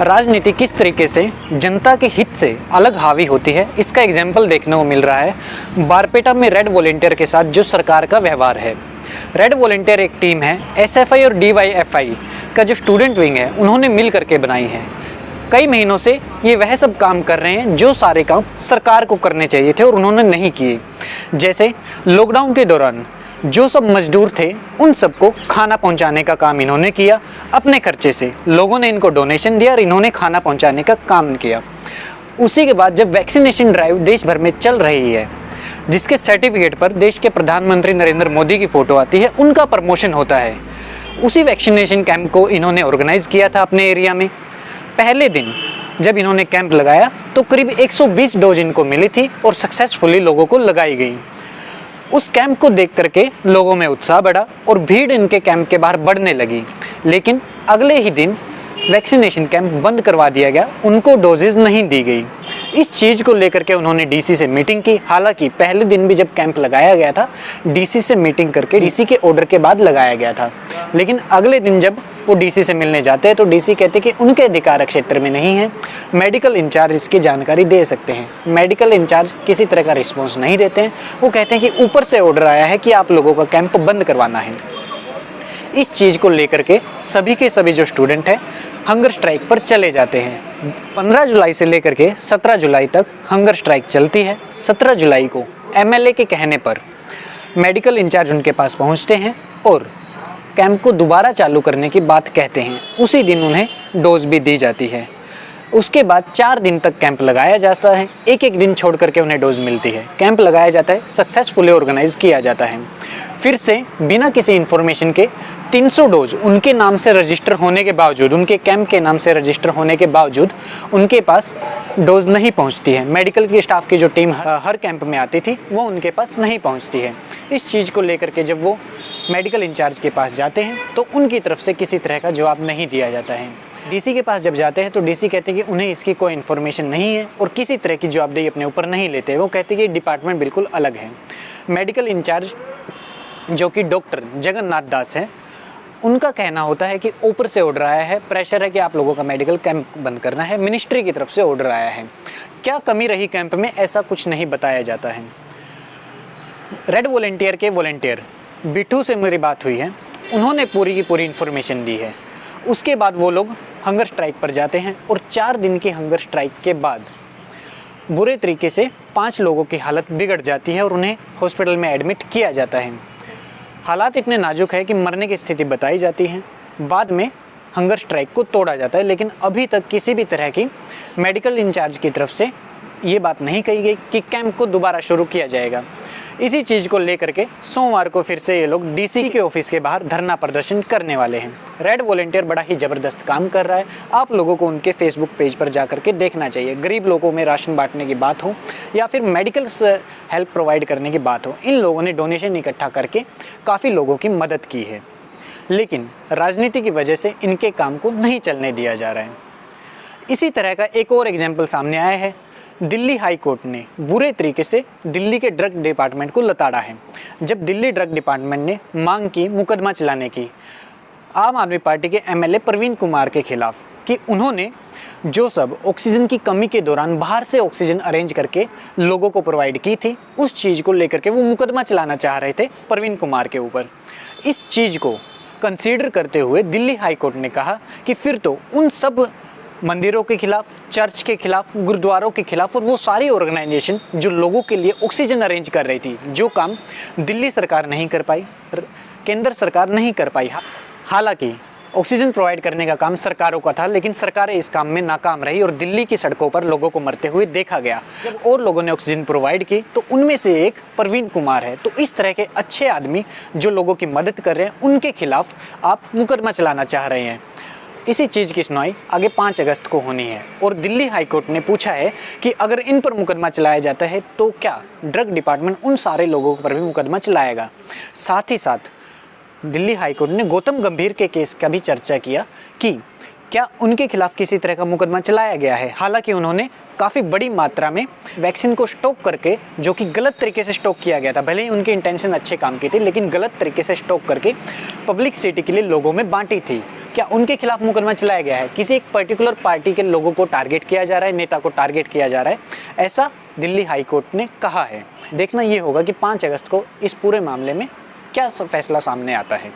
राजनीति किस तरीके से जनता के हित से अलग हावी होती है, इसका एग्जाम्पल देखने को मिल रहा है बारपेटा में रेड वॉलेंटियर के साथ जो सरकार का व्यवहार है। रेड वॉलेंटियर एक टीम है, एसएफआई और डीवाईएफआई का जो स्टूडेंट विंग है उन्होंने मिल करके बनाई है। कई महीनों से ये वह सब काम कर रहे हैं जो सारे काम सरकार को करने चाहिए थे और उन्होंने नहीं किए। जैसे लॉकडाउन के दौरान जो सब मजदूर थे उन सबको खाना पहुंचाने का काम इन्होंने किया अपने खर्चे से। लोगों ने इनको डोनेशन दिया और इन्होंने खाना पहुंचाने का काम किया। उसी के बाद जब वैक्सीनेशन ड्राइव देश भर में चल रही है, जिसके सर्टिफिकेट पर देश के प्रधानमंत्री नरेंद्र मोदी की फ़ोटो आती है, उनका प्रमोशन होता है। उसी वैक्सीनेशन कैंप को इन्होंने ऑर्गेनाइज़ किया था अपने एरिया में। पहले दिन जब इन्होंने कैंप लगाया तो करीब 120 डोज इनको मिली थी और सक्सेसफुली लोगों को लगाई गई। उस कैंप को देख करके लोगों में उत्साह बढ़ा और भीड़ इनके कैंप के बाहर बढ़ने लगी। लेकिन अगले ही दिन वैक्सीनेशन कैंप बंद करवा दिया गया, उनको डोजेज नहीं दी गई। इस चीज़ को लेकर के उन्होंने डीसी से मीटिंग की। हालांकि पहले दिन भी जब कैंप लगाया गया था डीसी से मीटिंग करके डीसी के ऑर्डर के बाद लगाया गया था, लेकिन अगले दिन जब वो डीसी से मिलने जाते हैं तो डीसी कहते कि उनके अधिकार क्षेत्र में नहीं है, मेडिकल इंचार्ज इसकी जानकारी दे सकते हैं। मेडिकल इंचार्ज किसी तरह का रिस्पॉन्स नहीं देते हैं। वो कहते हैं कि ऊपर से ऑर्डर आया है कि आप लोगों का कैंप बंद करवाना है। इस चीज़ को लेकर के सभी के सभी जो स्टूडेंट हैं हंगर स्ट्राइक पर चले जाते हैं। 15 जुलाई से लेकर के 17 जुलाई तक हंगर स्ट्राइक चलती है। 17 जुलाई को एमएलए के कहने पर मेडिकल इंचार्ज उनके पास पहुंचते हैं और कैंप को दोबारा चालू करने की बात कहते हैं। उसी दिन उन्हें डोज भी दी जाती है। उसके बाद 4 दिन तक कैंप लगाया जाता है। एक एक दिन छोड़ करके उन्हें डोज मिलती है। कैंप लगाया जाता है, सक्सेसफुली ऑर्गेनाइज किया जाता है। फिर से बिना किसी इन्फॉर्मेशन के 300 डोज उनके नाम से रजिस्टर होने के बावजूद, उनके कैंप के नाम से रजिस्टर होने के बावजूद उनके पास डोज नहीं पहुंचती है। मेडिकल की स्टाफ की जो टीम हर कैंप में आती थी वो उनके पास नहीं पहुंचती है। इस चीज़ को लेकर के जब वो मेडिकल इंचार्ज के पास जाते हैं तो उनकी तरफ से किसी तरह का जवाब नहीं दिया जाता है। डीसी के पास जब जाते हैं तो डीसी कहते हैं कि उन्हें इसकी कोई इन्फॉर्मेशन नहीं है और किसी तरह की जवाबदेही अपने ऊपर नहीं लेते। वो कहते हैं कि डिपार्टमेंट बिल्कुल अलग है। मेडिकल इंचार्ज जो कि डॉक्टर जगन्नाथ दास हैं, उनका कहना होता है कि ऊपर से ऑर्डर आया है, प्रेशर है कि आप लोगों का मेडिकल कैंप बंद करना है, मिनिस्ट्री की तरफ से ऑर्डर आया है। क्या कमी रही कैंप में, ऐसा कुछ नहीं बताया जाता है। रेड वॉलेंटियर के वॉलेंटियर बिट्टू से मेरी बात हुई है, उन्होंने पूरी की पूरी इन्फॉर्मेशन दी है। उसके बाद वो लोग हंगर स्ट्राइक पर जाते हैं और 4 दिन की हंगर स्ट्राइक के बाद बुरे तरीके से 5 लोगों की हालत बिगड़ जाती है और उन्हें हॉस्पिटल में एडमिट किया जाता है। हालात इतने नाजुक है कि मरने की स्थिति बताई जाती है। बाद में हंगर स्ट्राइक को तोड़ा जाता है, लेकिन अभी तक किसी भी तरह की मेडिकल इंचार्ज की तरफ से ये बात नहीं कही गई कि कैंप को दोबारा शुरू किया जाएगा। इसी चीज़ को लेकर के सोमवार को फिर से ये लोग डीसी के ऑफिस के बाहर धरना प्रदर्शन करने वाले हैं। रेड वॉलेंटियर बड़ा ही ज़बरदस्त काम कर रहा है। आप लोगों को उनके फेसबुक पेज पर जा करके देखना चाहिए। गरीब लोगों में राशन बांटने की बात हो या फिर मेडिकल हेल्प प्रोवाइड करने की बात हो, इन लोगों ने डोनेशन इकट्ठा करके काफ़ी लोगों की मदद की है। लेकिन राजनीति की वजह से इनके काम को नहीं चलने दिया जा रहा है। इसी तरह का एक और एग्जाम्पल सामने आया है। दिल्ली हाई कोर्ट ने बुरे तरीके से दिल्ली के ड्रग डिपार्टमेंट को लताड़ा है। जब दिल्ली ड्रग डिपार्टमेंट ने मांग की मुकदमा चलाने की आम आदमी पार्टी के एमएलए प्रवीण कुमार के खिलाफ कि उन्होंने जो सब ऑक्सीजन की कमी के दौरान बाहर से ऑक्सीजन अरेंज करके लोगों को प्रोवाइड की थी, उस चीज़ को लेकर के वो मुकदमा चलाना चाह रहे थे प्रवीण कुमार के ऊपर। इस चीज़ को कंसीडर करते हुए दिल्ली हाई कोर्ट ने कहा कि फिर तो उन सब मंदिरों के खिलाफ, चर्च के खिलाफ, गुरुद्वारों के खिलाफ और वो सारी ऑर्गेनाइजेशन जो लोगों के लिए ऑक्सीजन अरेंज कर रही थी, जो काम दिल्ली सरकार नहीं कर पाई, केंद्र सरकार नहीं कर पाई। हालांकि ऑक्सीजन प्रोवाइड करने का काम सरकारों का था, लेकिन सरकारें इस काम में नाकाम रही और दिल्ली की सड़कों पर लोगों को मरते हुए देखा गया। जब और लोगों ने ऑक्सीजन प्रोवाइड की तो उनमें से एक प्रवीण कुमार है। तो इस तरह के अच्छे आदमी जो लोगों की मदद कर रहे हैं, उनके खिलाफ आप मुकदमा चलाना चाह रहे हैं। इसी चीज़ की सुनवाई आगे 5 अगस्त को होनी है और दिल्ली हाई कोर्ट ने पूछा है कि अगर इन पर मुकदमा चलाया जाता है तो क्या ड्रग डिपार्टमेंट उन सारे लोगों पर भी मुकदमा चलाएगा। साथ ही साथ दिल्ली हाई कोर्ट ने गौतम गंभीर के केस का भी चर्चा किया कि क्या उनके खिलाफ किसी तरह का मुकदमा चलाया गया है। हालांकि उन्होंने काफ़ी बड़ी मात्रा में वैक्सीन को स्टॉक करके, जो कि गलत तरीके से स्टॉक किया गया था, भले ही उनके इंटेंशन अच्छे काम की थी, लेकिन गलत तरीके से स्टॉक करके पब्लिसिटी के लिए लोगों में बांटी थी। क्या उनके खिलाफ मुकदमा चलाया गया है? किसी एक पर्टिकुलर पार्टी के लोगों को टारगेट किया जा रहा है, नेता को टारगेट किया जा रहा है, ऐसा दिल्ली हाई कोर्ट ने कहा है। देखना ये होगा कि 5 अगस्त को इस पूरे मामले में क्या फैसला सामने आता है।